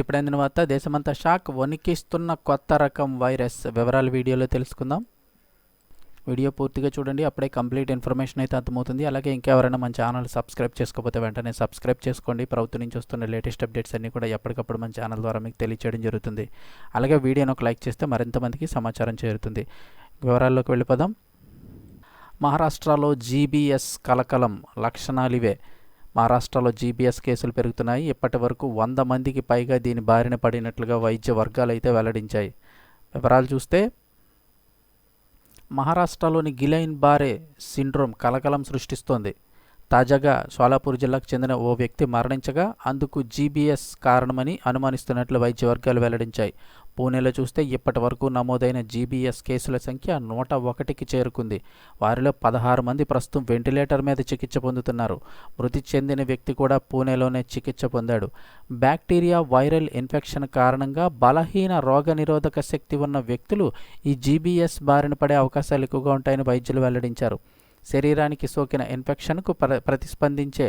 ఇప్పుడైన తర్వాత దేశమంతా షాక్, వణికిస్తున్న కొత్త రకం వైరస్ వివరాలు వీడియోలో తెలుసుకుందాం. వీడియో పూర్తిగా చూడండి, అప్పుడే కంప్లీట్ ఇన్ఫర్మేషన్ అయితే అర్థమవుతుంది. అలాగే ఇంకెవరైనా మన ఛానల్ సబ్స్క్రైబ్ చేసుకోకపోతే వెంటనే సబ్స్క్రైబ్ చేసుకోండి. ప్రభుత్వం నుంచి వస్తున్న లేటెస్ట్ అప్డేట్స్ అన్నీ కూడా ఎప్పటికప్పుడు మన ఛానల్ ద్వారా మీకు తెలియచేయడం జరుగుతుంది. అలాగే వీడియోను ఒక లైక్ చేస్తే మరింత మందికి సమాచారం చేరుతుంది. వివరాల్లోకి వెళ్ళిపోదాం. మహారాష్ట్రలో జీబీఎస్ కలకలం, లక్షణాలివే. మహారాష్ట్రలో జీబీఎస్ కేసులు పెరుగుతున్నాయి. ఇప్పటి వరకు 100 మందికి పైగా దీని బారిన పడినట్లుగా వైద్య వర్గాలు అయితే వెల్లడించాయి. వివరాలు చూస్తే మహారాష్ట్రలోని గిలైన్ బారే సిండ్రోమ్ కలకలం సృష్టిస్తోంది. తాజాగా షోలాపూర్ జిల్లాకు చెందిన ఓ వ్యక్తి మరణించగా అందుకు జీబీఎస్ కారణమని అనుమానిస్తున్నట్లు వైద్య వర్గాలు వెల్లడించాయి. పూణేలో చూస్తే ఇప్పటి వరకు నమోదైన జీబీఎస్ కేసుల సంఖ్య 101కి చేరుకుంది. వారిలో 16 మంది ప్రస్తుతం వెంటిలేటర్ మీద చికిత్స పొందుతున్నారు. మృతి చెందిన వ్యక్తి కూడా పూణేలోనే చికిత్స పొందాడు. బ్యాక్టీరియా వైరల్ ఇన్ఫెక్షన్ కారణంగా బలహీన రోగనిరోధక శక్తి ఉన్న వ్యక్తులు ఈ జీబీఎస్ బారిన పడే అవకాశాలు ఎక్కువగా ఉంటాయని వైద్యులు వెల్లడించారు. శరీరానికి సోకిన ఇన్ఫెక్షన్కు ప్రతిస్పందించే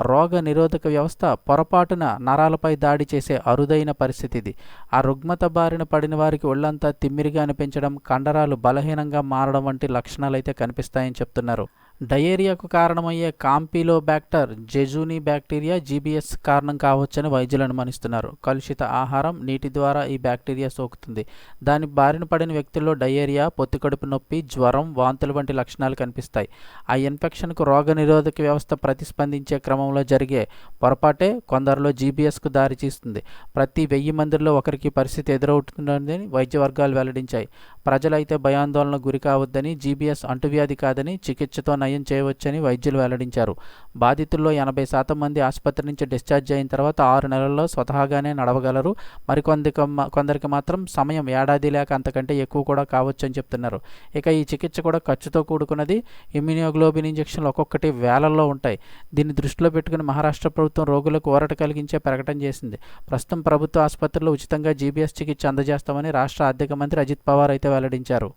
రోగ నిరోధక వ్యవస్థ పొరపాటున నరాలపై దాడి చేసే అరుదైన పరిస్థితి ఇది. ఆ రుగ్మత బారిన పడిన వారికి ఒళ్ళంతా తిమ్మిరిగా అనిపించడం, కండరాలు బలహీనంగా మారడం వంటి లక్షణాలైతే కనిపిస్తాయని చెప్తున్నారు. డయేరియాకు కారణమయ్యే కాంపిలోబ్యాక్టర్ జెజూనీ బ్యాక్టీరియా జీబీఎస్ కారణం కావచ్చని వైద్యులు అనుమానిస్తున్నారు. కలుషిత ఆహారం, నీటి ద్వారా ఈ బ్యాక్టీరియా సోకుతుంది. దాని బారిన పడిన వ్యక్తుల్లో డయేరియా, పొత్తికడుపు నొప్పి, జ్వరం, వాంతులు వంటి లక్షణాలు కనిపిస్తాయి. ఆ ఇన్ఫెక్షన్కు రోగనిరోధక వ్యవస్థ ప్రతిస్పందించే క్రమంలో జరిగే పొరపాటే కొందరిలో జీబీఎస్కు దారితీస్తుంది. ప్రతి 1000 మందిలో ఒకరికి పరిస్థితి ఎదురవుతుందని వైద్య వర్గాలు వెల్లడించాయి. ప్రజలైతే భయాందోళనకు గురి కావద్దని, జీబీఎస్ అంటువ్యాధి కాదని, చికిత్సతో నయం చేయవచ్చని వైద్యులు వెల్లడించారు. బాధితుల్లో 80% మంది ఆసుపత్రి నుంచి డిశ్చార్జ్ అయిన తర్వాత 6 నెలల్లో స్వతహాగానే నడవగలరు. కొందరికి మాత్రం సమయం ఏడాది లేక అంతకంటే ఎక్కువ కూడా కావచ్చని చెప్తున్నారు. ఇక ఈ చికిత్స కూడా ఖర్చుతో కూడుకున్నది. ఇమ్యూనోగ్లోబిన్ ఇంజెక్షన్లు ఒక్కొక్కటి వేలల్లో ఉంటాయి. దీన్ని దృష్టిలో పెట్టుకుని మహారాష్ట్ర ప్రభుత్వం రోగులకు ఊరట కలిగించే ప్రకటన చేసింది. ప్రస్తుతం ప్రభుత్వ ఆసుపత్రుల్లో ఉచితంగా జీబీఎస్ చికిత్స అందజేస్తామని రాష్ట్ర ఆర్థిక మంత్రి అజిత్ పవార్ అయితే వెల్లడించారు.